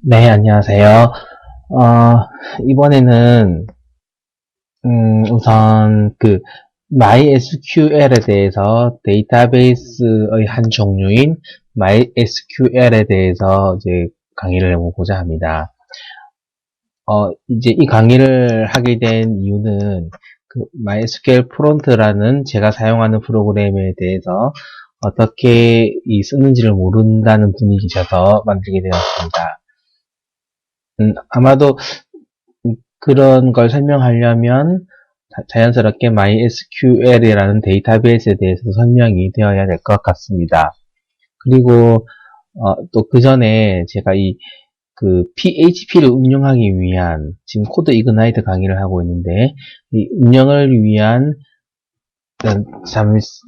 네, 안녕하세요. 이번에는, 우선 MySQL에 대해서 데이터베이스의 한 종류인 MySQL에 대해서 이제 강의를 해보고자 합니다. 이제 이 강의를 하게 된 이유는 MySQL 프론트라는 제가 사용하는 프로그램에 대해서 어떻게 쓰는지를 모른다는 분이 계셔서 만들게 되었습니다. 아마도 그런 걸 설명하려면 자연스럽게 MySQL이라는 데이터베이스에 대해서도 설명이 되어야 될 것 같습니다. 그리고 또 그 전에 제가 PHP를 운영하기 위한 지금 코드 이그나이트 강의를 하고 있는데 이 운영을 위한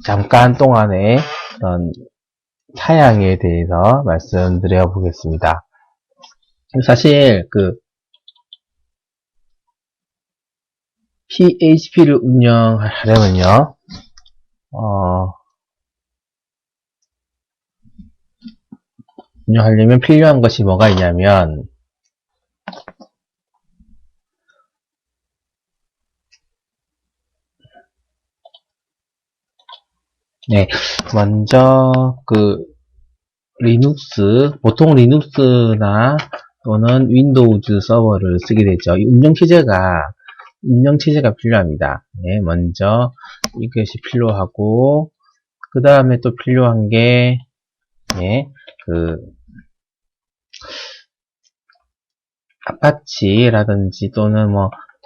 잠깐 동안의 그런 사양에 대해서 말씀드려 보겠습니다. 사실 PHP를 운영하려면요, 운영하려면 필요한 것이 뭐가 있냐면, 네, 먼저, 보통 리눅스나 또는 윈도우즈 서버를 쓰게 되죠. 이 운영체제가 필요합니다. 네, 먼저 이것이 필요하고, 그 다음에 또 필요한 게, 네, 아파치라든지 또는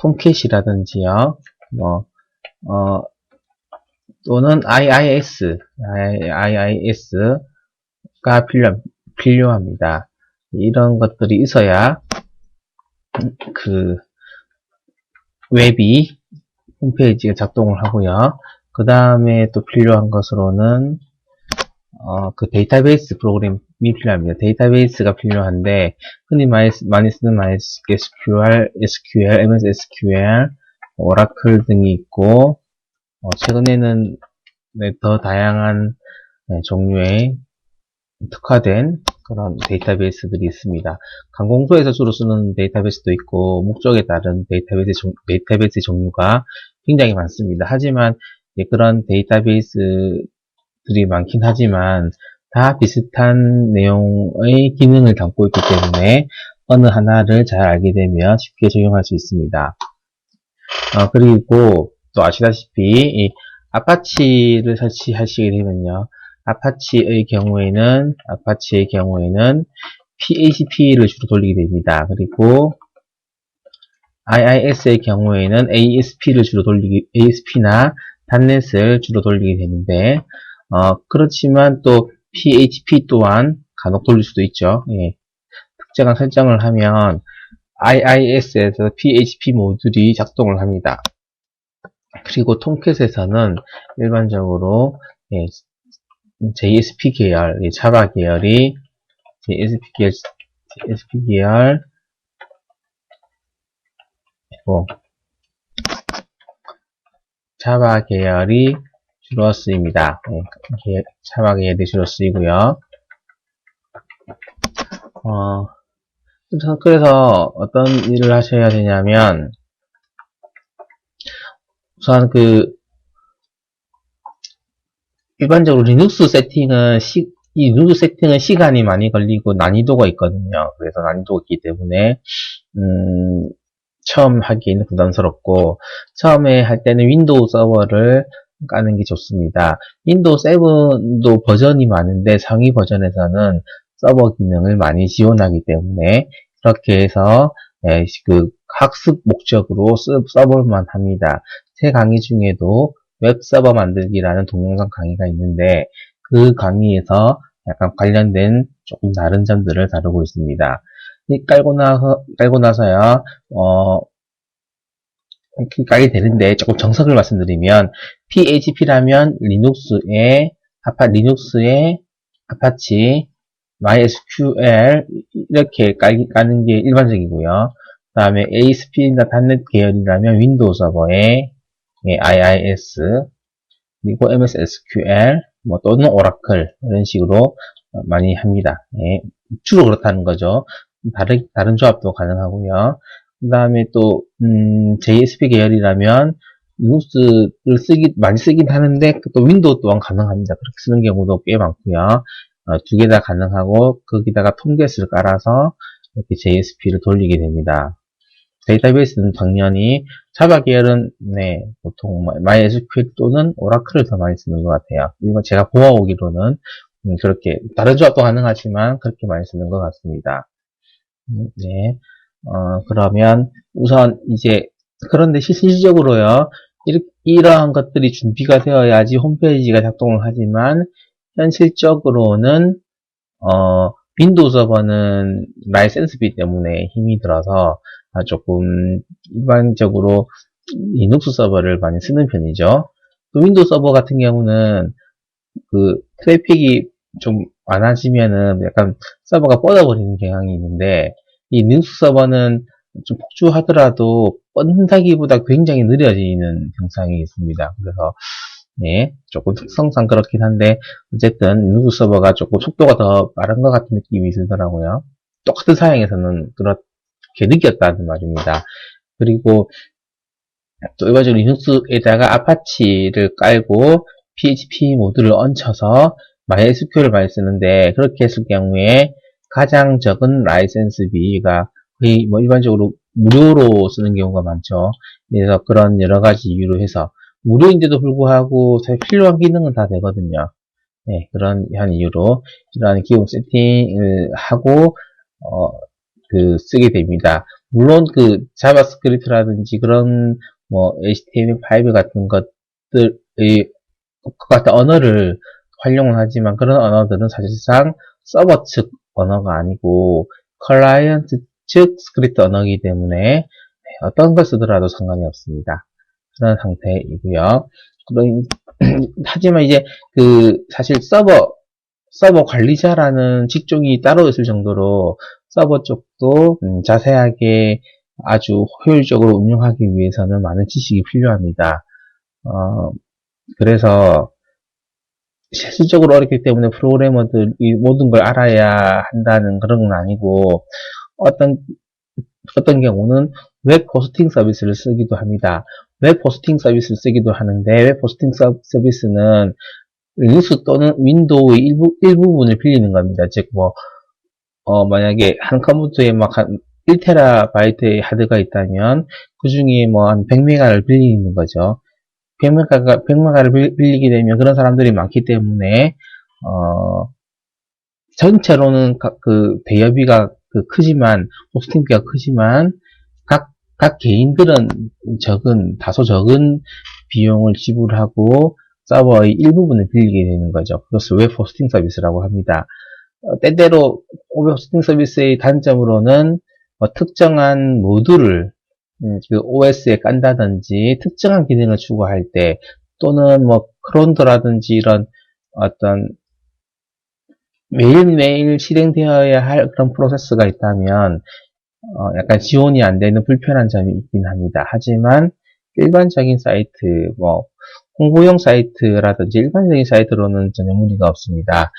톰캣이라든지요, 또는 IIS가 필요합니다. 이런 것들이 있어야 웹이 홈페이지가 작동을 하고요. 그 다음에 또 필요한 것으로는 데이터베이스 프로그램이 필요합니다. 데이터베이스가 필요한데 흔히 많이 쓰는 MySQL, SQL, MS SQL, 오라클 등이 있고 최근에는 더 다양한 종류의 특화된 그런 데이터베이스들이 있습니다. 강공소에서 주로 쓰는 데이터베이스도 있고 목적에 따른 데이터베이스 종류가 굉장히 많습니다. 하지만 그런 데이터베이스들이 많긴 하지만 다 비슷한 내용의 기능을 담고 있기 때문에 어느 하나를 잘 알게 되면 쉽게 적용할 수 있습니다. 그리고 또 아시다시피 이 아파치를 설치하시게 되면요. 아파치의 경우에는 PHP를 주로 돌리게 됩니다. 그리고 IIS의 경우에는 ASP나 .NET을 주로 돌리게 되는데 그렇지만 또 PHP 또한 간혹 돌릴 수도 있죠. 예. 특정한 설정을 하면 IIS에서 PHP 모듈이 작동을 합니다. 그리고 톰캣에서는 일반적으로 JSP 계열, 자바 계열이 JSP 계열 그리고 자바 계열이 주로 쓰입니다. 자바 계열이 주로 쓰이고요. 그래서 어떤 일을 하셔야 되냐면 우선 일반적으로 리눅스 세팅은 시간이 많이 걸리고 난이도가 있거든요. 그래서 난이도가 있기 때문에 처음 하기에는 부담스럽고 처음에 할 때는 윈도우 서버를 까는 게 좋습니다. 윈도우 7도 버전이 많은데 상위 버전에서는 서버 기능을 많이 지원하기 때문에 그렇게 해서 학습 목적으로 써볼만 합니다. 제 강의 중에도 웹 서버 만들기라는 동영상 강의가 있는데 그 강의에서 약간 관련된 조금 다른 점들을 다루고 있습니다. 깔고 나서야 깔게 되는데 조금 정석을 말씀드리면 PHP라면 리눅스에 아파치, MySQL 이렇게 까는 게 일반적이고요. 그 다음에 ASP나 .NET 계열이라면 윈도우 서버에 IIS 그리고 MS SQL 또는 오라클 이런 식으로 많이 합니다. 주로 그렇다는 거죠. 다른 조합도 가능하고요. 그 다음에 또, JSP 계열이라면, 리눅스를 많이 쓰긴 하는데, 또 윈도우 또한 가능합니다. 그렇게 쓰는 경우도 꽤 많고요. 두 개 다 가능하고, 거기다가 톰겟을 깔아서, 이렇게 JSP를 돌리게 됩니다. 데이터베이스는 당연히, 자바 계열은, 네, 보통 MySQL 또는 오라클을 더 많이 쓰는 것 같아요. 이건 제가 보아오기로는, 그렇게, 다른 조합도 가능하지만, 그렇게 많이 쓰는 것 같습니다. 네. 그러면 우선 이제 그런데 실질적으로요. 이러한 것들이 준비가 되어야지 홈페이지가 작동을 하지만 현실적으로는 윈도우 서버는 라이센스비 때문에 힘이 들어서 조금 일반적으로 리눅스 서버를 많이 쓰는 편이죠. 또 윈도우 서버 같은 경우는 그 트래픽이 좀 많아지면은 약간 서버가 뻗어버리는 경향이 있는데 이 리눅스 서버는 좀 폭주하더라도 뻗는다기보다 굉장히 느려지는 현상이 있습니다. 그래서 네, 조금 특성상 그렇긴 한데 어쨌든 리눅스 서버가 조금 속도가 더 빠른 것 같은 느낌이 들더라고요. 똑같은 사양에서는 그렇게 느꼈다는 말입니다. 그리고 또 일반적으로 리눅스에다가 아파치를 깔고 PHP 모드를 얹혀서 MySQL을 많이 쓰는데 그렇게 했을 경우에 가장 적은 라이센스비가 거의 뭐 일반적으로 무료로 쓰는 경우가 많죠. 그래서 그런 여러 가지 이유로 해서 무료인데도 불구하고 사실 필요한 기능은 다 되거든요. 네, 그런 한 이유로 이러한 기본 세팅을 하고 쓰게 됩니다. 물론 그 자바스크립트라든지 그런 뭐 HTML5 같은 것들의 같은 언어를 활용을 하지만 그런 언어들은 사실상 서버 측 언어가 아니고 클라이언트 측 스크립트 언어이기 때문에 어떤 걸 쓰더라도 상관이 없습니다. 그런 상태이고요. 하지만 이제 사실 서버 관리자라는 직종이 따로 있을 정도로 서버 쪽도 자세하게 아주 효율적으로 운영하기 위해서는 많은 지식이 필요합니다. 그래서 실질적으로 어렵기 때문에 프로그래머들이 모든 걸 알아야 한다는 그런 건 아니고 어떤 경우는 웹 호스팅 서비스를 쓰기도 합니다. 웹 호스팅 서비스를 쓰기도 하는데 웹 호스팅 서비스는 리눅스 또는 윈도우의 일부분을 빌리는 겁니다. 즉 만약에 한 컴퓨터에 막 한 1TB의 하드가 있다면 그 중에 뭐 한 100메가를 빌리는 거죠. 100메가를 빌리게 되면 그런 사람들이 많기 때문에 전체로는 대여비가 크지만 호스팅비가 크지만 각 개인들은 다소 적은 비용을 지불하고 서버의 일부분을 빌리게 되는 거죠. 그것을 웹 호스팅 서비스라고 합니다. 때때로 웹 호스팅 서비스의 단점으로는 특정한 모듈을 OS에 깐다든지 특정한 기능을 추구할 때 또는 크론더라든지 이런 어떤 매일매일 실행되어야 할 그런 프로세스가 있다면 약간 지원이 안 되는 불편한 점이 있긴 합니다. 하지만 일반적인 사이트, 홍보용 사이트라든지 일반적인 사이트로는 전혀 무리가 없습니다.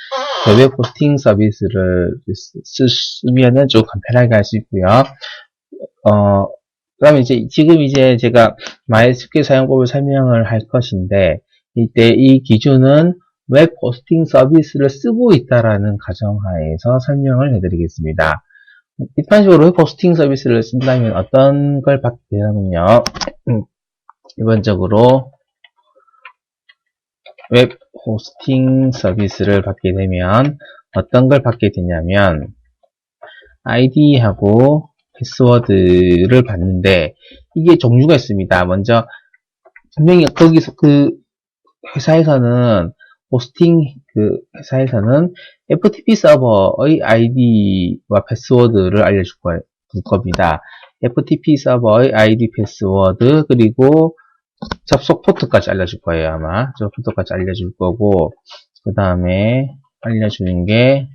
웹 호스팅 서비스를 쓰면은 좀 간편하게 할 수 있고요. 그러면 지금 제가 MySQL 사용법을 설명을 할 것인데, 이때 이 기준은 웹 호스팅 서비스를 쓰고 있다라는 가정하에서 설명을 해드리겠습니다. 일반적으로 웹 호스팅 서비스를 쓴다면 어떤 걸 받게 되냐면요. 일반적으로 웹 호스팅 서비스를 받게 되면 어떤 걸 받게 되냐면 아이디하고 패스워드를 받는데 이게 종류가 있습니다. 먼저 분명히 거기서 회사에서는 호스팅 회사에서는 FTP 서버의 아이디와 패스워드를 알려줄 겁니다. FTP 서버의 아이디 패스워드 그리고 접속 포트까지 알려줄 거예요. 아마 접속 포트까지 알려줄 거고 그 다음에 알려주는 게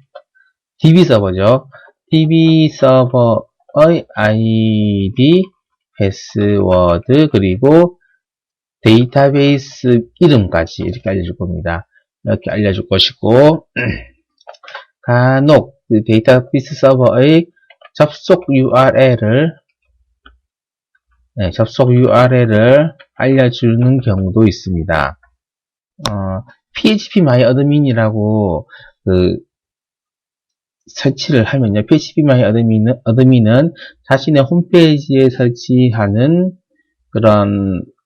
DB 서버죠. DB 서버의 아이디 패스워드 그리고 데이터베이스 이름까지 이렇게 알려줄 겁니다. 이렇게 알려줄 것이고 간혹 데이터베이스 서버의 접속 URL을 알려주는 경우도 있습니다. phpMyAdmin이라고 설치를 하면요. phpMyAdmin은 자신의 홈페이지에 설치하는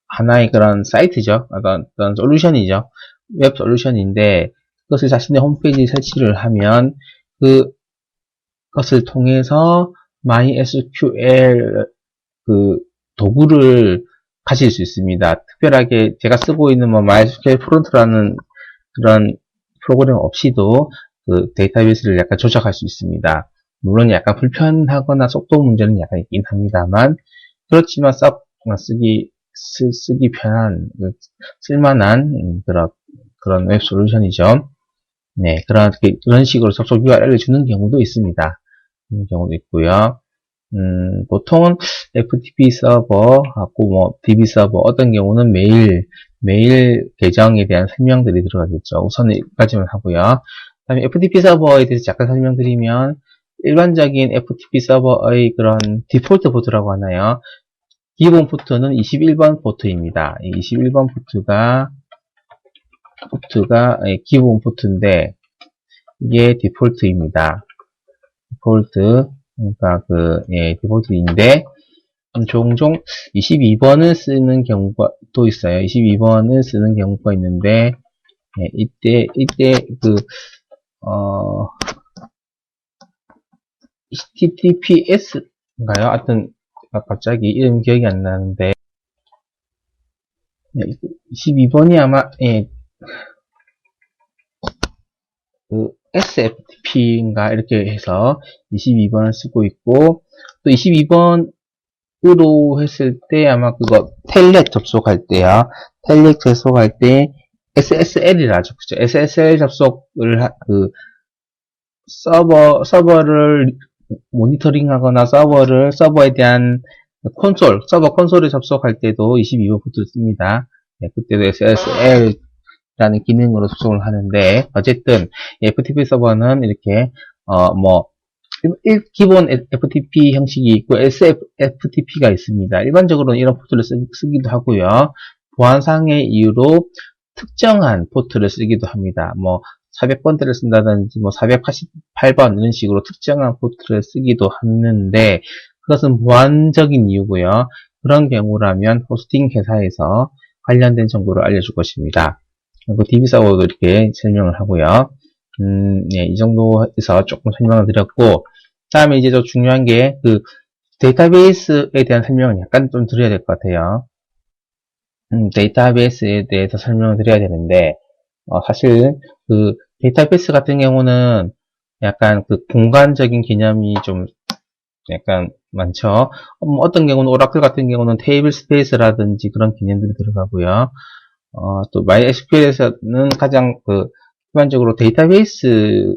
하나의 그런 사이트죠. 어떤 솔루션이죠. 웹 솔루션인데, 그것을 자신의 홈페이지에 설치를 하면, 그것을 통해서 MySQL 도구를 가질 수 있습니다. 특별하게 제가 쓰고 있는 MySQL 프론트라는 그런 프로그램 없이도 데이터베이스를 약간 조작할 수 있습니다. 물론 약간 불편하거나 속도 문제는 약간 있긴 합니다만, 그렇지만 쓰기 편한, 쓸만한 그런 웹 솔루션이죠. 네, 그런 식으로 접속 URL을 주는 경우도 있습니다. 그런 경우도 있고요. 보통은 FTP 서버하고 DB 서버, 어떤 경우는 메일 계정에 대한 설명들이 들어가겠죠. 우선 여기까지만 하고요. 다음에 FTP 서버에 대해서 잠깐 설명드리면, 일반적인 FTP 서버의 그런 디폴트 포트라고 하나요? 기본 포트는 21번 포트입니다. 이 21번 포트가 기본 포트인데, 이게 디폴트입니다. 그러니까 디폴트인데, 종종 22번을 쓰는 경우가 또 있어요. 22번을 쓰는 경우가 있는데, 이때 HTTPS인가요? 하여튼, 갑자기 이름 기억이 안 나는데, 22번이 아마, SFTP인가 이렇게 해서 22번을 쓰고 있고, 또 22번으로 했을 때 아마 텔넷 접속할 때요. 텔넷 접속할 때 SSL이라죠. 그죠? SSL 접속을 서버를 모니터링하거나 서버에 대한 서버 콘솔에 접속할 때도 22번 포트를 씁니다. 네, 그때도 SSL라는 기능으로 접속을 하는데, 어쨌든, FTP 서버는 이렇게, 기본 FTP 형식이 있고, SFTP가 있습니다. 일반적으로는 이런 포트를 쓰기도 하고요. 보안상의 이유로 특정한 포트를 쓰기도 합니다. 400번대를 쓴다든지 488번 이런 식으로 특정한 포트를 쓰기도 하는데, 그것은 보안적인 이유고요. 그런 경우라면 호스팅 회사에서 관련된 정보를 알려줄 것입니다. 그리고 DB 서버도 이렇게 설명을 하고요. 네, 이 정도에서 조금 설명을 드렸고, 다음에 이제 더 중요한 게 데이터베이스에 대한 설명을 약간 좀 드려야 될 것 같아요. 데이터베이스에 대해서 설명을 드려야 되는데, 사실 데이터베이스 같은 경우는 약간 공간적인 개념이 좀 약간 많죠. 어떤 경우는 오라클 같은 경우는 테이블 스페이스라든지 그런 개념들이 들어가고요. 또 MySQL에서는 가장 일반적으로 데이터베이스가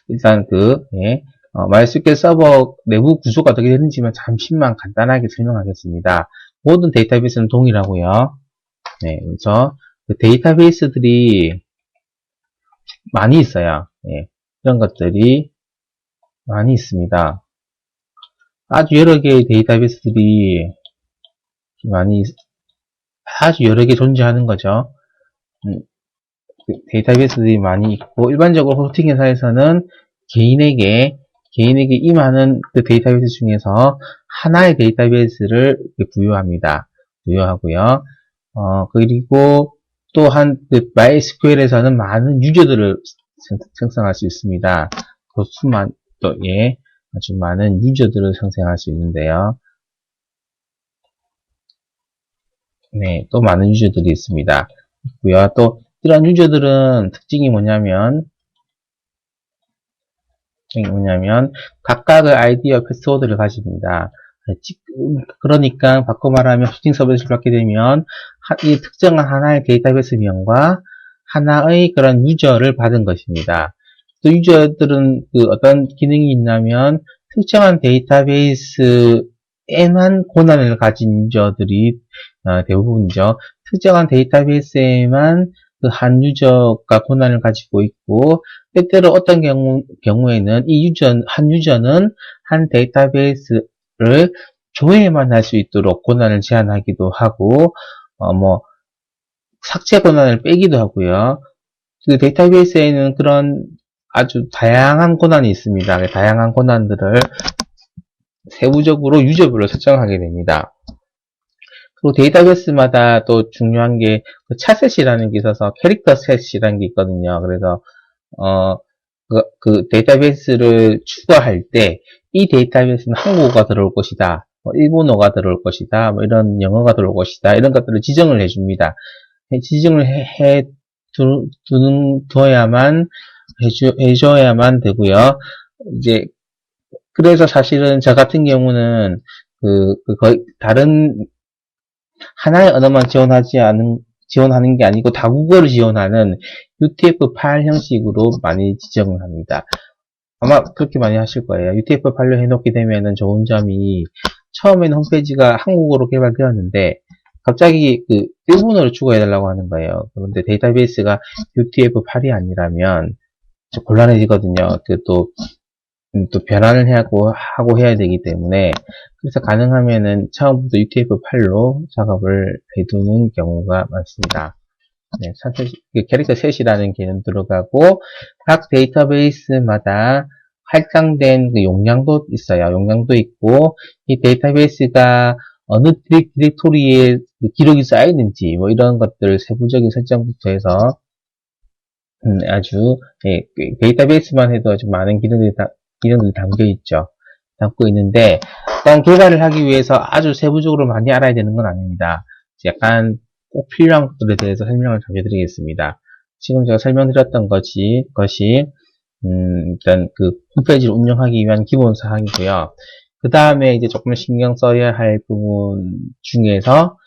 일단 MySQL 서버 내부 구조가 어떻게 되는지만 잠시만 간단하게 설명하겠습니다. 모든 데이터베이스는 동일하고요. 네, 그래서 데이터베이스들이 많이 있어요. 네, 이런 것들이 많이 있습니다. 아주 여러 개의 데이터베이스들이 아주 여러 개 존재하는 거죠. 데이터베이스들이 많이 있고, 일반적으로 호스팅 회사에서는 개인에게 이 많은 데이터베이스 중에서 하나의 데이터베이스를 부여하고요. 그리고 또한 MySQL에서는 많은 유저들을 생성할 수 있습니다. 아주 많은 유저들을 생성할 수 있는데요. 네, 또 많은 유저들이 있고요. 또 이런 유저들은 특징이 뭐냐면 각각의 아이디와 패스워드를 가집니다. 그러니까 바꿔 말하면 호스팅 서비스를 받게 되면 이 특정한 하나의 데이터베이스명과 하나의 그런 유저를 받은 것입니다. 또 유저들은 어떤 기능이 있냐면 특정한 데이터베이스에만 권한을 가진 유저들이 대부분이죠. 특정한 데이터베이스에만 한 유저가 권한을 가지고 있고, 때때로 어떤 경우에는 한 유저는 한 데이터베이스를 조회만 할 수 있도록 권한을 제한하기도 하고, 삭제 권한을 빼기도 하고요. 그 데이터베이스에는 그런 아주 다양한 권한이 있습니다. 다양한 권한들을 세부적으로 유저별로 설정하게 됩니다. 그리고 데이터베이스마다 또 중요한 게 차셋이라는 게 있어서 캐릭터 셋이라는 게 있거든요. 그래서 그 데이터베이스를 추가할 때 이 데이터베이스는 한국어가 들어올 것이다, 일본어가 들어올 것이다, 이런 영어가 들어올 것이다, 이런 것들을 지정을 해줍니다. 지정을 해줘야만 되고요. 이제 그래서 사실은 저 같은 경우는 거의 다른 하나의 언어만 지원하는 게 아니고 다국어를 지원하는 UTF-8 형식으로 많이 지정을 합니다. 아마 그렇게 많이 하실 거예요. UTF-8로 해놓게 되면은 좋은 점이, 처음에는 홈페이지가 한국어로 개발되었는데 갑자기 일본어를 추가해달라고 하는 거예요. 그런데 데이터베이스가 UTF-8이 아니라면 좀 곤란해지거든요. 또 변환을 하고 해야 되기 때문에, 그래서 가능하면은 처음부터 UTF-8로 작업을 해두는 경우가 많습니다. 네, 캐릭터 셋이라는 개념 들어가고, 각 데이터베이스마다 할당된 용량도 있어요. 용량도 있고, 이 데이터베이스가 어느 디렉토리에 기록이 쌓이는지, 이런 것들 세부적인 설정부터 해서, 아주, 데이터베이스만 해도 아주 많은 기능들이 담고 있는데, 일단 개발을 하기 위해서 아주 세부적으로 많이 알아야 되는 건 아닙니다. 약간 꼭 필요한 것들에 대해서 설명을 좀 해드리겠습니다. 지금 제가 설명드렸던 것이 일단 홈페이지를 운영하기 위한 기본 사항이고요. 그 다음에 이제 조금 신경 써야 할 부분 중에서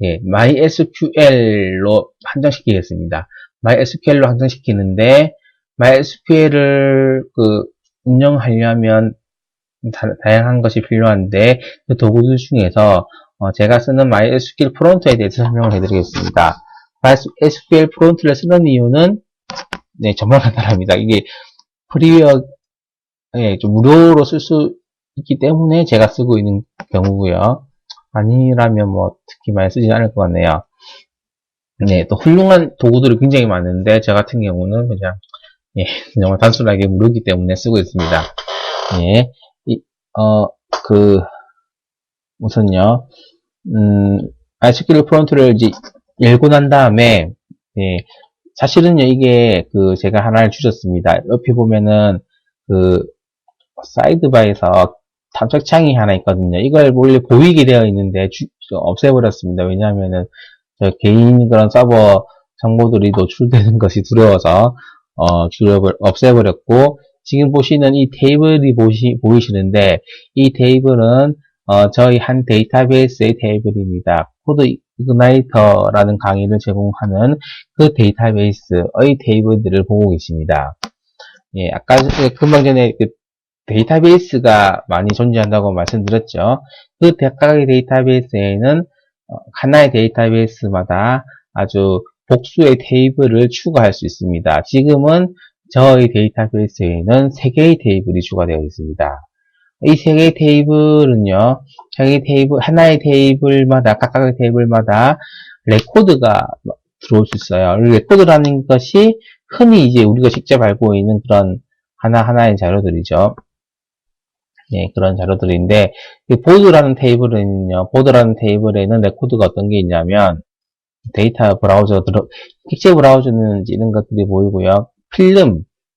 MySQL로 한정시키겠습니다. MySQL로 한정시키는데, MySQL을 운영하려면 다양한 것이 필요한데, 그 도구들 중에서 제가 쓰는 MySQL 프론트에 대해서 설명을 해드리겠습니다. MySQL 프론트를 쓰는 이유는 정말 간단합니다. 이게 프리웨어 좀 무료로 쓸 수 있기 때문에 제가 쓰고 있는 경우고요. 아니라면 특히 많이 쓰지 않을 것 같네요. 네, 또 훌륭한 도구들이 굉장히 많은데 저 같은 경우는 그냥 정말 단순하게 무료이기 때문에 쓰고 있습니다. 예, 우선요, MySQL 프론트를 이제 열고 난 다음에, 사실은요, 이게 제가 하나를 주셨습니다. 옆에 보면은 사이드바에서 탐색창이 하나 있거든요. 이걸 원래 보이게 되어 있는데 없애버렸습니다. 왜냐하면은 개인 그런 서버 정보들이 노출되는 것이 두려워서 없애버렸고, 지금 보시는 이 테이블이 보이시는데, 이 테이블은 저희 한 데이터베이스의 테이블입니다. 코드 이그나이터라는 강의를 제공하는 그 데이터베이스의 테이블들을 보고 계십니다. 예, 아까 금방 전에 데이터베이스가 많이 존재한다고 말씀드렸죠. 그 각각의 데이터베이스에는 하나의 데이터베이스마다 아주 복수의 테이블을 추가할 수 있습니다. 지금은 저희 데이터베이스에는 3개의 테이블이 추가되어 있습니다. 이 3개의 테이블은요, 하나의 테이블마다, 각각의 테이블마다 레코드가 들어올 수 있어요. 레코드라는 것이 흔히 이제 우리가 직접 알고 있는 그런 하나하나의 자료들이죠. 네, 그런 자료들인데, 이 보드라는 테이블에는 레코드가 어떤 게 있냐면, 데이터 브라우저, 픽체 브라우저는 이런 것들이 보이고요.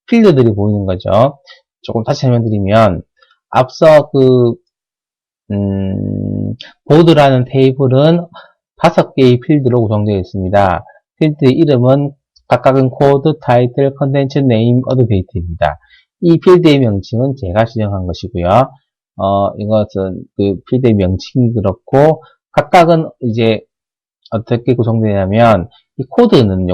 필드들이 보이는 거죠. 조금 다시 설명드리면, 앞서 보드라는 테이블은 5개의 필드로 구성되어 있습니다. 필드의 이름은 각각은 코드, 타이틀, 컨텐츠, 네임, 어드 데이트입니다. 이 필드의 명칭은 제가 지정한 것이고요. 이것은 필드의 명칭이 그렇고, 각각은 이제 어떻게 구성되냐면, 이 코드는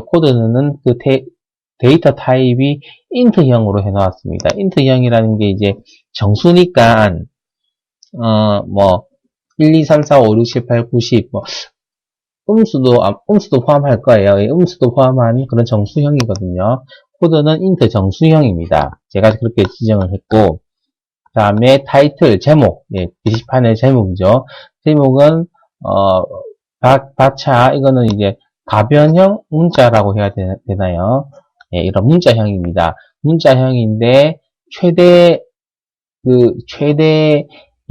데이터 타입이 int형으로 해놓았습니다. int형이라는 게 이제 정수니까, 1, 2, 3, 4, 5, 6, 7, 8, 9, 10, 음수도 포함할 거예요. 음수도 포함한 그런 정수형이거든요. 코드는 int 정수형입니다. 제가 그렇게 지정을 했고, 그 다음에 타이틀, 제목, 예, 게시판의 제목이죠. 제목은, 바차, 이거는 이제 가변형 문자라고 해야 되나요? 예, 이런 문자형입니다. 문자형인데, 최대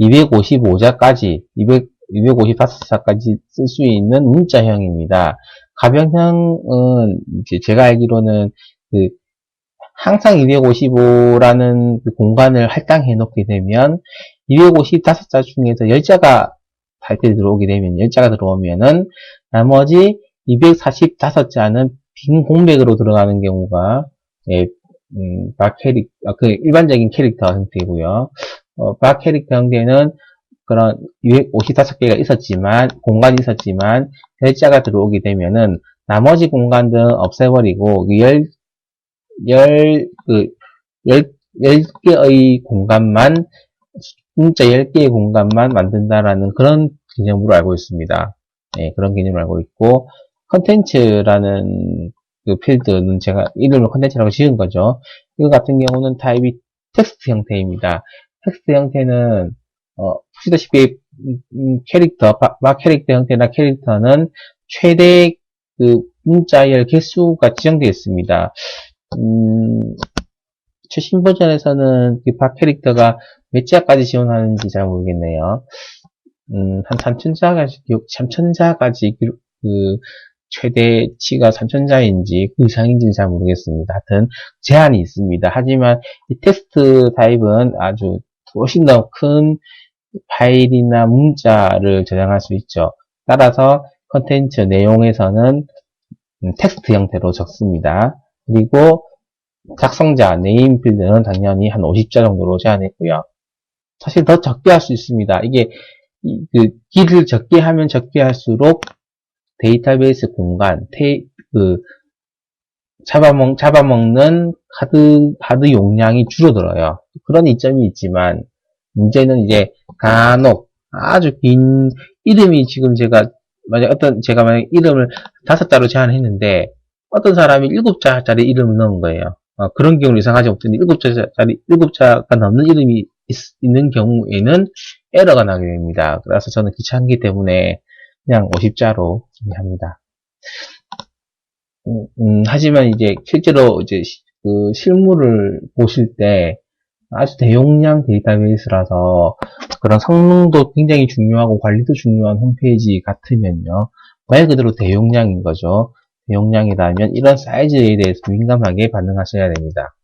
255자까지, 255자까지 쓸 수 있는 문자형입니다. 가변형은, 이제 제가 알기로는, 항상 255라는 공간을 할당해 놓게 되면, 255자 중에서 10자가 타이틀이 들어오게 되면, 10자가 들어오면은, 나머지 245자는 빈 공백으로 들어가는 경우가, 예, 일반적인 캐릭터 형태이고요. 박 캐릭터 형태는 그런 255개가 있었지만, 공간이 있었지만, 10자가 들어오게 되면은, 나머지 공간들은 없애버리고, 10개의 공간만, 문자 10개의 공간만 만든다라는 그런 개념으로 알고 있습니다. 네, 그런 개념을 알고 있고, 컨텐츠라는 그 필드는 제가 이름을 컨텐츠라고 지은 거죠. 이거 같은 경우는 타입이 텍스트 형태입니다. 텍스트 형태는, 보시다시피, 캐릭터, 막 캐릭터 형태나 캐릭터는 최대 문자열 개수가 지정되어 있습니다. 최신 버전에서는 박 캐릭터가 몇 자까지 지원하는지 잘 모르겠네요. 한 3000자까지 최대치가 3000자인지 그 이상인지는 잘 모르겠습니다. 하여튼 제한이 있습니다. 하지만 이 텍스트 타입은 아주 훨씬 더 큰 파일이나 문자를 저장할 수 있죠. 따라서 컨텐츠 내용에서는 텍스트 형태로 적습니다. 그리고 작성자, 네임 필드는 당연히 한 50자 정도로 제한했고요. 사실 더 적게 할 수 있습니다. 이게 길을 적게 하면 적게 할수록 데이터베이스 공간, 잡아먹는 하드 용량이 줄어들어요. 그런 이점이 있지만, 문제는 이제 간혹 아주 긴 이름이 지금 제가 만약 이름을 5자로 제한했는데, 어떤 사람이 7자짜리 이름을 넣은 거예요. 그런 경우는 이상하지 못했는데, 7자가 넘는 이름이 있는 경우에는 에러가 나게 됩니다. 그래서 저는 귀찮기 때문에 그냥 50자로 합니다. 하지만 이제 실제로 이제 실물을 보실 때 아주 대용량 데이터베이스라서 그런 성능도 굉장히 중요하고 관리도 중요한 홈페이지 같으면요. 말 그대로 대용량인 거죠. 대용량이라면 이런 사이즈에 대해서 민감하게 반응하셔야 됩니다.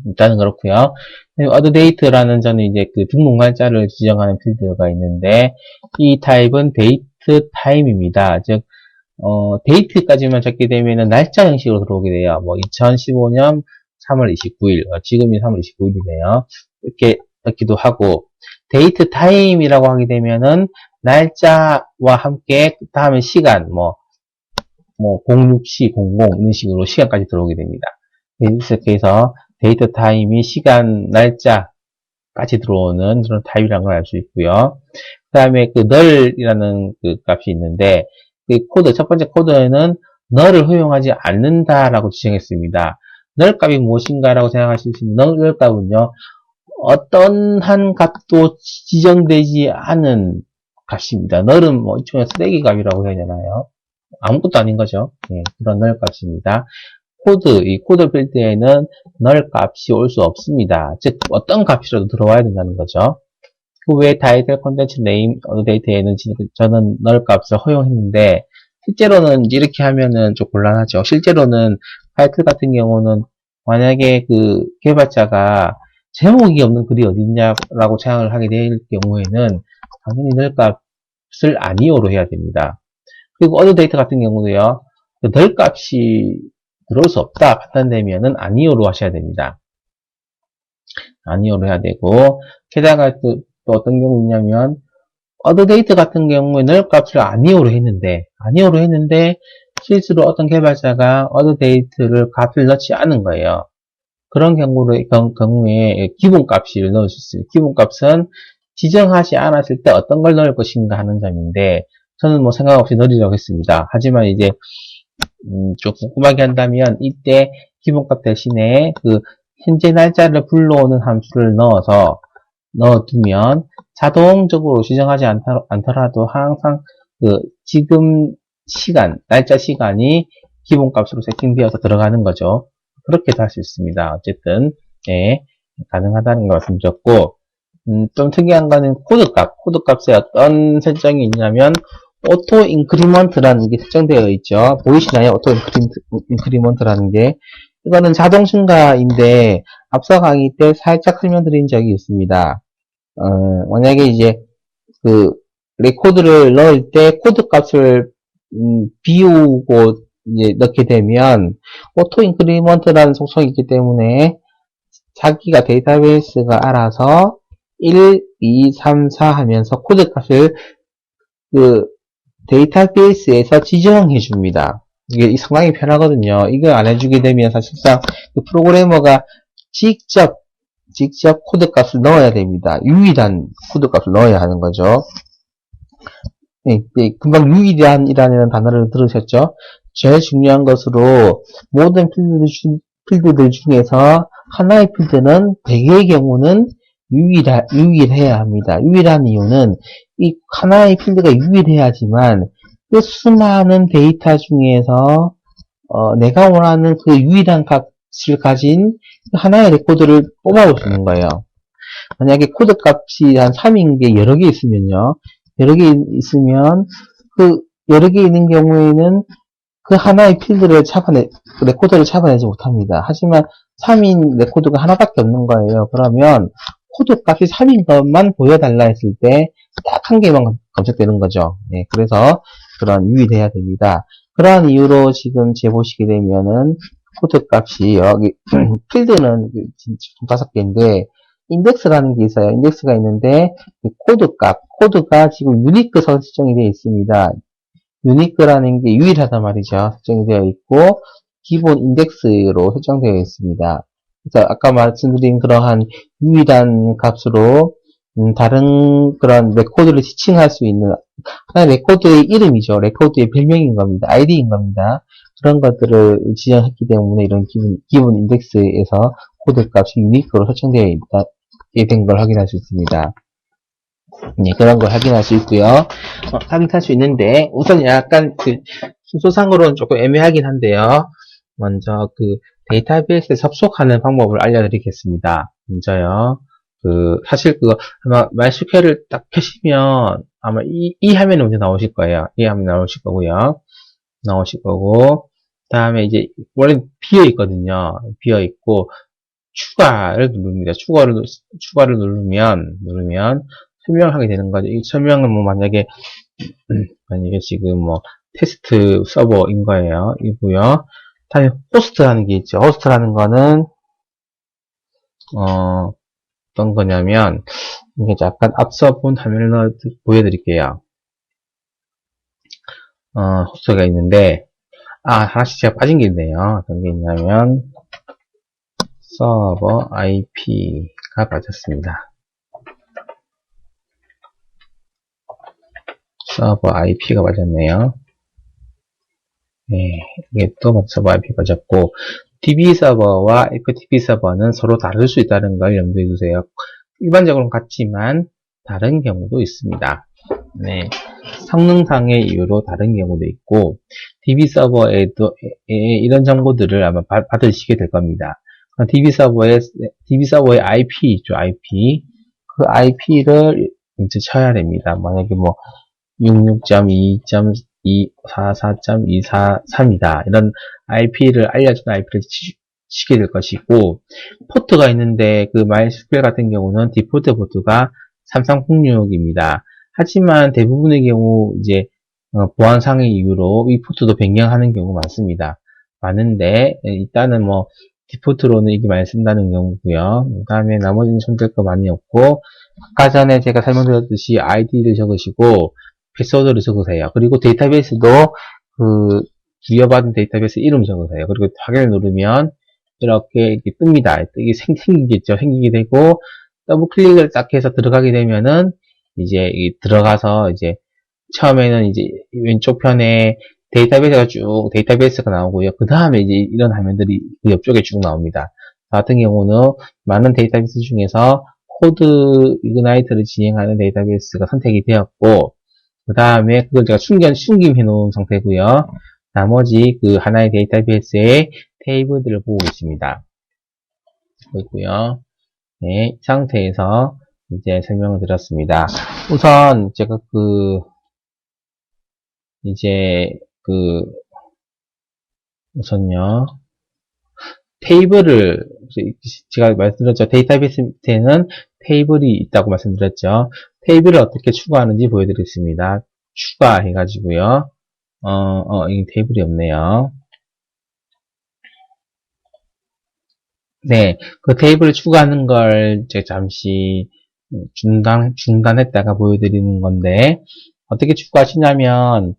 일단은 그렇고요. 어드데이트라는 저는 이제 등록 날짜를 지정하는 필드가 있는데 이 타입은 데이트 타임입니다. 즉 데이트까지만 적게 되면은 날짜 형식으로 들어오게 돼요. 뭐 2015년 3월 29일, 지금이 3월 29일이네요. 이렇게 넣기도 하고 데이트 타임이라고 하게 되면은 날짜와 함께 다음에 시간 06시 00 이런 식으로 시간까지 들어오게 됩니다. 이렇게 해서 데이터 타임이 시간, 날짜까지 들어오는 그런 타입이라는 걸 알 수 있고요. 그 다음에 nul이라는 값이 있는데, 첫 번째 코드에는 nul을 허용하지 않는다라고 지정했습니다. null 값이 무엇인가라고 생각하실 수 있는 null 값은요, 어떤 한 값도 지정되지 않은 값입니다. null은 이쪽에 쓰레기 값이라고 해야 되나요? 아무것도 아닌 거죠. 네, 그런 null 값입니다. 이 코드 필드에는 null 값이 올 수 없습니다. 즉, 어떤 값이라도 들어와야 된다는 거죠. 그 외에 타이틀, 콘텐츠, 네임, 어드데이트에는 저는 null 값을 허용했는데, 실제로는 이렇게 하면은 좀 곤란하죠. 실제로는 타이틀 같은 경우는 만약에 개발자가 제목이 없는 글이 어딨냐라고 생각을 하게 될 경우에는 당연히 null 값을 아니오로 해야 됩니다. 그리고 어드데이트 같은 경우도요, null 값이 들어올 수 없다 판단되면은 아니오로 하셔야 됩니다. 아니오로 해야 되고, 게다가 또 어떤 경우 있냐면 어드데이트 같은 경우에 null 값을 아니오로 했는데 실수로 어떤 개발자가 어드데이트를 값을 넣지 않은 거예요. 그런 경우에 기본값을 넣을 수 있어요. 기본값은 지정하지 않았을 때 어떤 걸 넣을 것인가 하는 점인데 저는 생각 없이 null이라고 했습니다. 하지만 이제 좀 궁금하게 한다면 이때 기본값 대신에 그 현재 날짜를 불러오는 함수를 넣어두면 자동적으로 지정하지 않더라도 항상 그 지금 시간, 날짜 시간이 기본값으로 세팅되어서 들어가는 거죠. 그렇게도 할 수 있습니다. 어쨌든 예, 가능하다는 걸 말씀드렸고, 좀 특이한 거는 코드값에 어떤 설정이 있냐면 오토 인크리먼트라는 게 설정되어 있죠. 보이시나요? 오토 인크리먼트라는 게. 이거는 자동 증가인데 앞서 강의 때 살짝 설명드린 적이 있습니다. 만약에 이제 그 레코드를 넣을 때 코드 값을 비우고 이제 넣게 되면 오토 인크리먼트라는 속성이 있기 때문에 자기가 데이터베이스가 알아서 1, 2, 3, 4 하면서 코드 값을 그 데이터베이스에서 지정해 줍니다. 이게 상당히 편하거든요. 이걸 안 해주게 되면 사실상 그 프로그래머가 직접 코드 값을 넣어야 됩니다. 유일한 코드 값을 넣어야 하는 거죠. 네, 금방 유일한이라는 단어를 들으셨죠? 제일 중요한 것으로 모든 필드들 중에서 하나의 필드는 대개의 경우는 유일해야 합니다. 유일한 이유는 이 하나의 필드가 유일해야지만 그 수많은 데이터 중에서 내가 원하는 그 유일한 값을 가진 하나의 레코드를 뽑아볼 수 있는 거예요. 만약에 코드 값이 한 3인 게 여러 개 있으면요. 여러 개 있으면 그 여러 개 있는 경우에는 그 하나의 필드를 레코드를 잡아내지 못합니다. 하지만 3인 레코드가 하나밖에 없는 거예요. 그러면 코드 값이 3인 것만 보여달라 했을 때 딱 한 개만 검색되는 거죠. 네, 그래서 그런 유의돼야 됩니다. 그러한 이유로 지금 재보시게 되면은 코드 값이 여기 필드는 5개인데 인덱스라는 게 있어요. 인덱스가 있는데 코드가 지금 유니크 설정이 되어 있습니다. 유니크라는 게 유일하단 말이죠. 설정이 되어 있고 기본 인덱스로 설정되어 있습니다. 그래서 아까 말씀드린 그러한 유일한 값으로 다른 그런 레코드를 지칭할 수 있는 하나의 레코드의 이름이죠. 레코드의 별명인 겁니다. 아이디인 겁니다. 그런 것들을 지정했기 때문에 이런 기본 인덱스에서 코드 값이 유니크로 설정되어 된 걸 확인할 수 있습니다. 네, 그런 걸 확인할 수 있고요. 확인할 수 있는데 우선 약간 그 순서상으로는 조금 애매하긴 한데요. 먼저 그 데이터베이스에 접속하는 방법을 알려드리겠습니다. 먼저요. 사실 아마 MySQL을 딱 켜시면 아마 이 화면이 먼저 나오실 거예요. 이 화면이 나오실 거고요. 다음에 이제 원래 비어 있거든요. 비어 있고 추가를 누릅니다. 추가를 누르면 설명을 하게 되는 거죠. 이 설명은 뭐 만약에 지금 뭐 테스트 서버인 거예요. 이고요. 다음에 호스트라는 게 있죠. 호스트라는 거는 어떤 거냐면 이게 잠깐 앞서 본 화면을 보여드릴게요. 호스트가 있는데 하나씩 제가 빠진 게 있네요. 어떤 게 있냐면 서버 IP가 빠졌습니다. 서버 IP가 빠졌네요. 네, 이게 또 서버 IP 빠졌고 DB 서버와 FTP 서버는 서로 다를 수 있다는 걸 염두에 두세요. 일반적으로는 같지만 다른 경우도 있습니다. 네, 성능상의 이유로 다른 경우도 있고 DB 서버에도 이런 정보들을 아마 받으시게 될 겁니다. DB 서버의 IP 있죠, IP. 그 IP를 이제 쳐야 됩니다. 만약에 뭐 66.2.244.243이다. 이런 IP를 알려준 IP를 치게 될 것이고, 포트가 있는데 그 MySQL 같은 경우는 디폴트 포트가 3306입니다. 하지만 대부분의 경우 이제 보안상의 이유로 이 포트도 변경하는 경우 많은데 일단은 뭐 디폴트로는 이게 많이 쓴다는 경우고요. 그 다음에 나머지는 손댈 거 많이 없고 아까 전에 제가 설명드렸듯이 ID를 적으시고 패스워드를 적으세요. 그리고 데이터베이스도 부여받은 데이터베이스 이름 적으세요. 그리고 확인을 누르면 이렇게 뜹니다. 이게 생기겠죠. 생기게 되고 더블 클릭을 딱 해서 들어가게 되면은 이제 들어가서 이제 처음에는 이제 왼쪽 편에 데이터베이스가 나오고요. 그 다음에 이제 이런 화면들이 그 옆쪽에 쭉 나옵니다. 저 같은 경우는 많은 데이터베이스 중에서 코드 이그나이트를 진행하는 데이터베이스가 선택이 되었고, 그 다음에 그걸 제가 숨김해 놓은 상태고요. 나머지 그 하나의 데이터베이스의 테이블들을 보고 있습니다. 보고 있고요. 네, 이 상태에서 이제 설명을 드렸습니다. 우선 제가 우선요, 테이블을, 제가 말씀드렸죠. 데이터베이스에는 테이블이 있다고 말씀드렸죠. 테이블을 어떻게 추가하는지 보여드리겠습니다. 추가해가지고요. 이 테이블이 없네요. 네, 그 테이블을 추가하는 걸 제가 잠시 중단했다가 보여드리는 건데, 어떻게 추가하시냐면,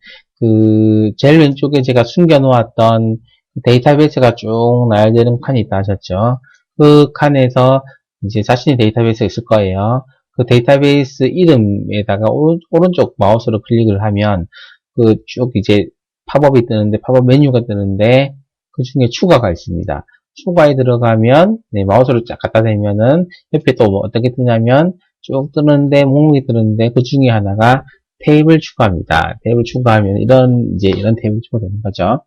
제일 왼쪽에 제가 숨겨놓았던 데이터베이스가 쭉 나열되는 칸이 있다 하셨죠. 그 칸에서 이제 자신의 데이터베이스가 있을 거예요. 그 데이터베이스 이름에다가 오른쪽 마우스로 클릭을 하면, 쭉 이제 팝업이 뜨는데, 팝업 메뉴가 뜨는데, 그 중에 추가가 있습니다. 추가에 들어가면, 네, 마우스를 쫙 갖다 대면은, 옆에 또 어떻게 뜨냐면, 쭉 뜨는데, 목록이 뜨는데, 그 중에 하나가 테이블 추가입니다. 테이블 추가하면, 이런 테이블 추가되는 거죠.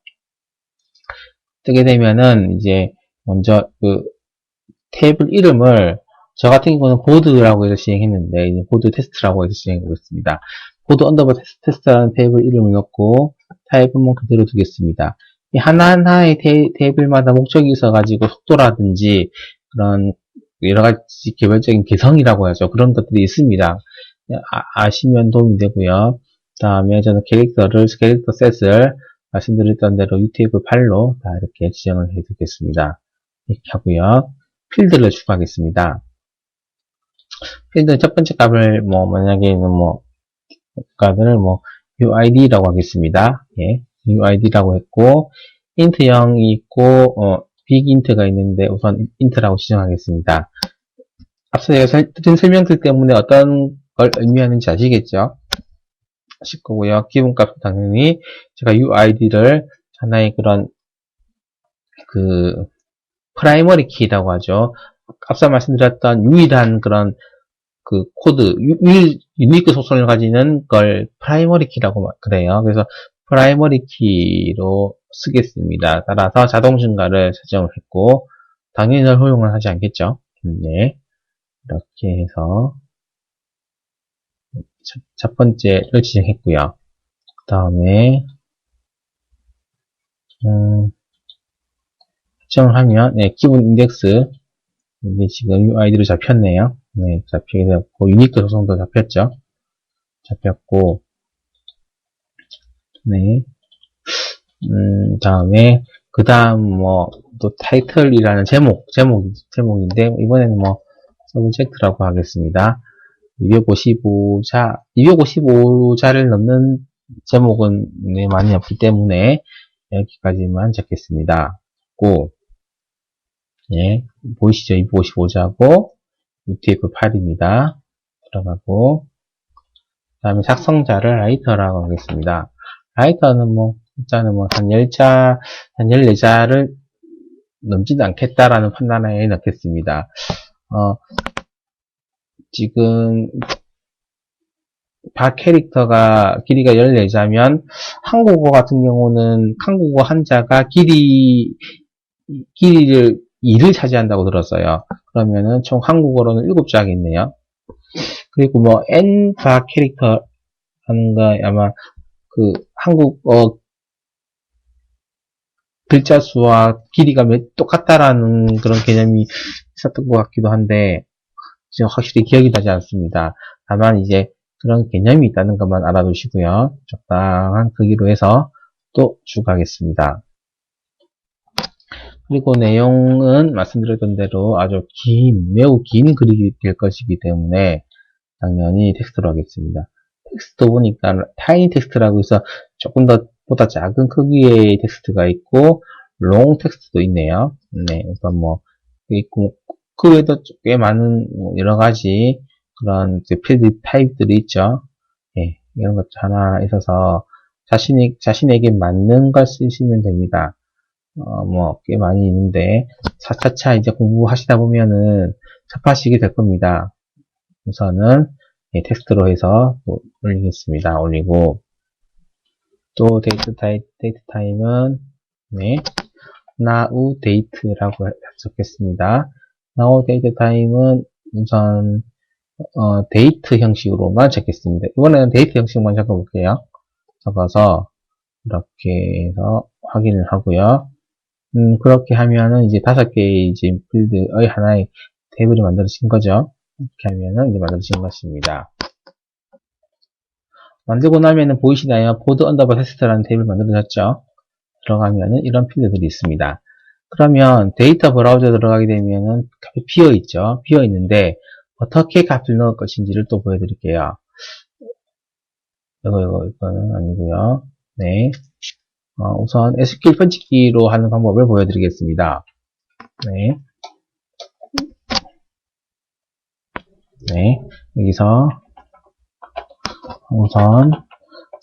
뜨게 되면은, 이제, 먼저, 테이블 이름을, 저 같은 경우는 보드라고 해서 시행했는데, 이제 보드 테스트라고 해서 시행하고 있습니다. 보드 언더바 테스트라는 테이블 이름을 넣고, 타입은 그대로 두겠습니다. 하나하나의 테이블마다 목적이 있어가지고 속도라든지 그런 여러가지 개별적인 개성이라고 하죠. 그런 것들이 있습니다. 아시면 도움이 되고요. 그 다음에 저는 캐릭터 셋을 말씀드렸던 대로 UTF-8로 다 이렇게 지정을 해두겠습니다. 이렇게 하고요. 필드를 추가하겠습니다. 필드 첫 번째 값을 만약에는 값을 UID라고 하겠습니다. 예. UID라고 했고, int0이 있고, bigint가 있는데, 우선 int라고 지정하겠습니다. 앞서 제가 드린 설명들 때문에 어떤 걸 의미하는지 아시겠죠? 아실 거고요. 기본값은 당연히 제가 UID를 하나의 그런, 프라이머리 키라고 하죠. 앞서 말씀드렸던 유일한 그런 코드, 유니크 속성을 가지는 걸 프라이머리 키라고 그래요. 그래서 프라이머리 키로 쓰겠습니다. 따라서 자동 증가를 설정을 했고, 당연히 허용을 하지 않겠죠. 네. 이렇게 해서, 첫 번째를 지정했고요. 그 다음에, 설정을 하면, 네, 기본 인덱스, 이게 지금 UID로 잡혔네요. 네, 잡히게 되었고, 유니크 속성도 잡혔죠. 잡혔고, 네. 다음에, 그 다음, 또, 타이틀이라는 제목인데, 이번에는 서브젝트라고 하겠습니다. 255자를 넘는 제목은 네, 많이 없기 때문에, 여기까지만 적겠습니다. 예, 보이시죠? 255자고, UTF-8입니다. 들어가고, 그 다음에 작성자를 라이터라고 하겠습니다. 라이터는 일단은 한 14자를 넘지는 않겠다라는 판단에 넣겠습니다. 지금, 바 캐릭터가 길이가 14자면, 한국어 같은 경우는, 한국어 한자가 길이를 2를 차지한다고 들었어요. 그러면은 총 한국어로는 7자겠네요. 그리고 N바 캐릭터 하는 거 아마 한국어 글자 수와 길이가 똑같다라는 그런 개념이 있었던 것 같기도 한데, 지금 확실히 기억이 나지 않습니다. 다만 이제 그런 개념이 있다는 것만 알아두시고요. 적당한 크기로 해서 또 추가하겠습니다. 그리고 내용은 말씀드렸던 대로 아주 매우 긴 글이 될 것이기 때문에 당연히 텍스트로 하겠습니다. 텍스트 보니까 타이니 텍스트라고 해서 조금 더 보다 작은 크기의 텍스트가 있고 롱 텍스트도 있네요. 네, 우선 있고 그 외에도 꽤 많은 여러 가지 그런 필드 타입들이 있죠. 네, 이런 것도 하나 있어서 자신에게 맞는 걸 쓰시면 됩니다. 꽤 많이 있는데, 차차차 이제 공부하시다 보면은 접하시게 될 겁니다. 우선은, 텍스트로 해서 또 올리겠습니다. 올리고, 또 데이트 타임은, now date라고 적겠습니다. now date time은 우선, 데이트 형식으로만 적겠습니다. 이번에는 데이트 형식만 적어볼게요. 적어서, 이렇게 해서 확인을 하고요. 그렇게 하면은 이제 5개의 이제 필드의 하나의 테이블이 만들어진 거죠. 이렇게 하면은 이제 만들어진 것입니다. 만들고 나면은 보이시나요? 보드 언더바 테스트라는 테이블 만들어졌죠. 들어가면은 이런 필드들이 있습니다. 그러면 데이터 브라우저 들어가게 되면은 비어 있죠. 비어 있는데 어떻게 값을 넣을 것인지를 또 보여드릴게요. 이거는 아니고요. 네. 우선 SQL 번역기로 하는 방법을 보여드리겠습니다. 네. 네. 여기서 우선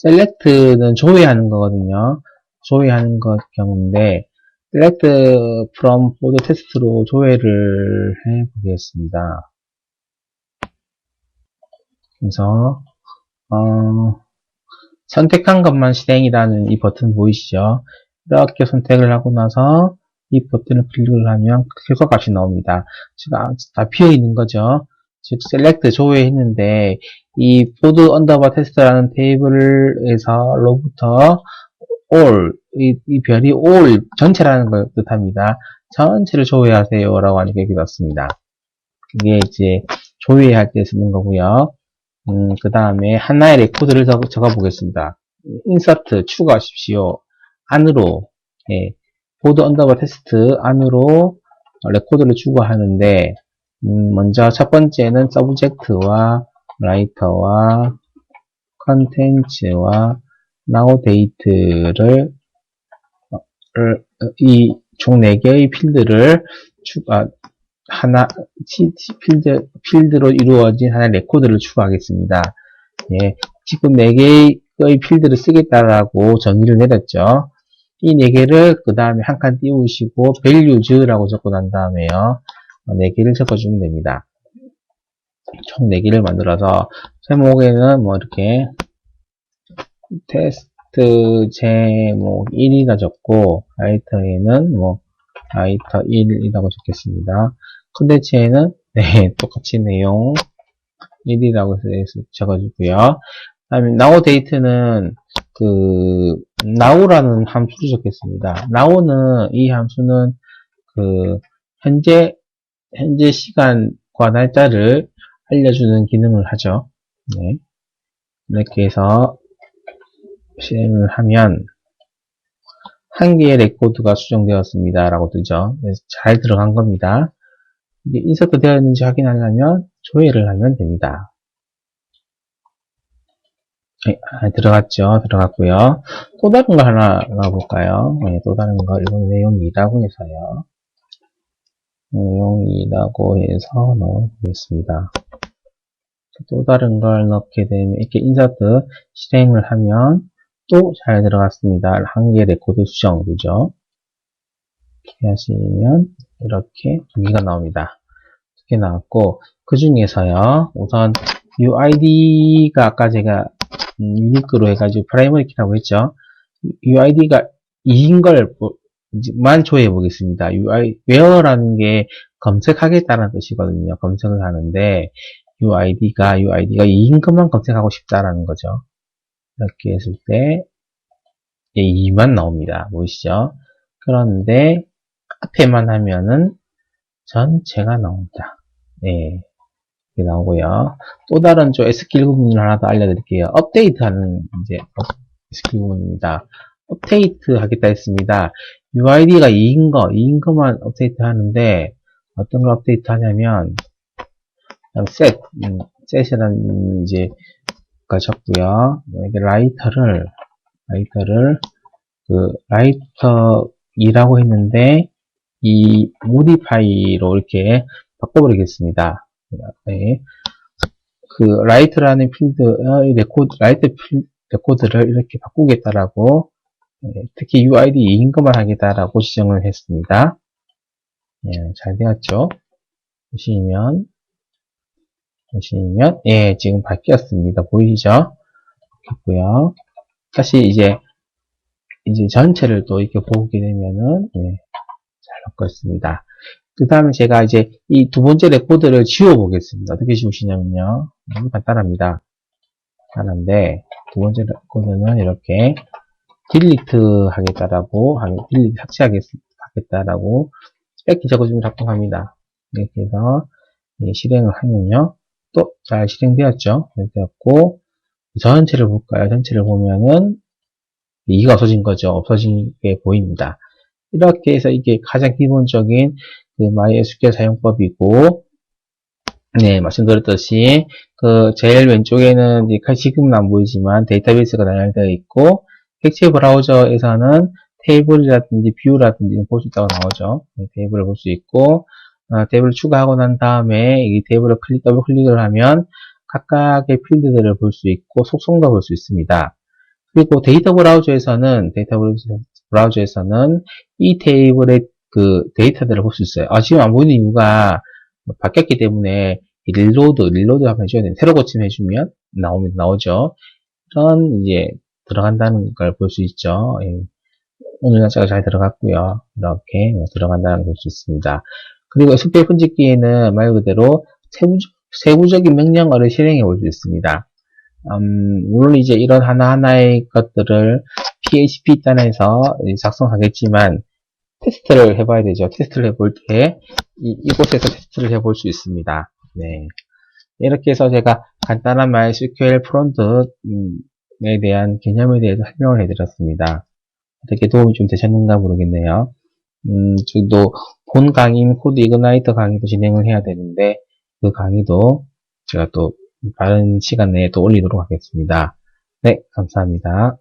select는 조회하는 거거든요. 조회하는 것 경우인데 select from board test로 조회를 해 보겠습니다. 그래서 선택한 것만 실행이라는 이 버튼 보이시죠? 이렇게 선택을 하고 나서 이 버튼을 클릭을 하면 결과값이 나옵니다. 지금 다 비어 있는 거죠. 즉 select 조회했는데 이 board underbar test라는 테이블에서 로부터 all 이 별이 all 전체라는 걸 뜻합니다. 전체를 조회하세요 라고 하니까 여기 넣습니다. 그게 이제 조회할 때 쓰는 거고요. 그 다음에 하나의 레코드를 적어 보겠습니다. insert 추가하십시오. 안으로 보드 언더바 테스트 안으로 레코드를 추가하는데 먼저 첫 번째는 서브젝트와 라이터와 컨텐츠와 now date를 이 총 4개의 필드를 필드로 이루어진 하나의 레코드를 추가하겠습니다. 예, 지금 4개의 필드를 쓰겠다라고 정의를 내렸죠. 이 4개를 그 다음에 한 칸 띄우시고 values라고 적고 난 다음에요. 4개를 적어주면 됩니다. 총 4개를 만들어서 제목에는 이렇게 테스트 제목 1이라 적고 라이터에는 라이터 1이라고 적겠습니다. 컨텐츠에는 똑같이 내용 1이라고 적어주고요. 다음에 now date는 now라는 함수를 적겠습니다. now는 이 함수는 현재 시간과 날짜를 알려주는 기능을 하죠. 네. 이렇게 해서 실행을 하면 한 개의 레코드가 수정되었습니다. 라고 뜨죠. 잘 들어간 겁니다. 이게 인서트 되어 있는지 확인하려면 조회를 하면 됩니다. 네, 들어갔죠. 들어갔고요. 또 다른 거 하나 나와볼까요? 네, 또 다른 거, 이건 내용이라고 해서요. 내용이라고 해서 넣어보겠습니다. 또 다른 걸 넣게 되면, 이렇게 인서트 실행을 하면 또 잘 들어갔습니다. 한 개의 레코드 수정, 그죠? 이렇게 하시면, 이렇게 2개가 나옵니다. 2개 나왔고, 그 중에서요, 우선, UID가 아까 제가, 유니크로 해가지고, 프라이머리 키라고 했죠? UID가 2인 만 조회해 보겠습니다. where라는 게 검색하겠다는 뜻이거든요. 검색을 하는데, UID가 2인 것만 검색하고 싶다라는 거죠. 이렇게 했을 때 2만 나옵니다. 보이시죠? 그런데 앞에만 하면은 전체가 나옵니다. 네, 이렇게 나오고요. 또 다른 SQL 부분을 하나 더 알려드릴게요. 업데이트하는 이제 SQL 부분입니다. 업데이트 하겠다 했습니다. UID가 2인 것만 업데이트 하는데 어떤 걸 업데이트 하냐면 set이라는 이제 적고요. 이게 라이터 2라고 했는데 이 modify로 이렇게 바꿔버리겠습니다. 네. 라이트라는 필드의 라이트 레코드를 이렇게 바꾸겠다라고, 특히 UID 2인 것만 하겠다라고 지정을 했습니다. 잘 되었죠? 보시면, 지금 바뀌었습니다. 보이시죠? 바뀌었고요. 다시 이제 전체를 또 이렇게 보게 되면은, 잘 바뀌었습니다. 그 다음에 제가 이제 이 두 번째 레코드를 지워보겠습니다. 어떻게 지우시냐면요. 너무 간단합니다. 간단한데, 두 번째 레코드는 이렇게 딜리트 하겠다라고, 딜리트 삭제하겠다라고, 뺏기 적어주면 작동합니다. 이렇게 해서 실행을 하면요. 또 잘 실행되었죠. 되었고, 전체를 볼까요? 전체를 보면은, 이가 없어진 거죠. 없어진 게 보입니다. 이렇게 해서 이게 가장 기본적인 그 MySQL 사용법이고, 말씀드렸듯이, 제일 왼쪽에는 지금은 안 보이지만 데이터베이스가 나열되어 있고, 객체 브라우저에서는 테이블이라든지 뷰라든지 볼 수 있다고 나오죠. 테이블을 볼 수 있고, 테이블을 추가하고 난 다음에 이 테이블을 더블 클릭을 하면 각각의 필드들을 볼 수 있고, 속성도 볼 수 있습니다. 그리고 데이터 브라우저에서는 이 테이블의 그 데이터들을 볼 수 있어요. 지금 안 보이는 이유가 바뀌었기 때문에 릴로드 한번 해줘야 돼요. 새로 고침 해주면 나오죠. 이런 이제 들어간다는 걸 볼 수 있죠. 오늘 날짜가 잘 들어갔고요. 이렇게 들어간다는 걸 볼 수 있습니다. 그리고 SQL 분집기에는 말 그대로 세부적인 명령어를 실행해 볼 수 있습니다. 물론 이제 이런 하나하나의 것들을 PHP 단에서 작성하겠지만 테스트를 해봐야 되죠. 테스트를 해볼 때 이곳에서 테스트를 해볼 수 있습니다. 이렇게 해서 제가 간단한 MySQL 프론트에 대한 개념에 대해서 설명을 해드렸습니다. 어떻게 도움이 좀 되셨는가 모르겠네요. 저도 본 강의인 코드 이그나이터 강의도 진행을 해야 되는데 그 강의도 제가 또 다른 시간 내에 또 올리도록 하겠습니다. 네, 감사합니다.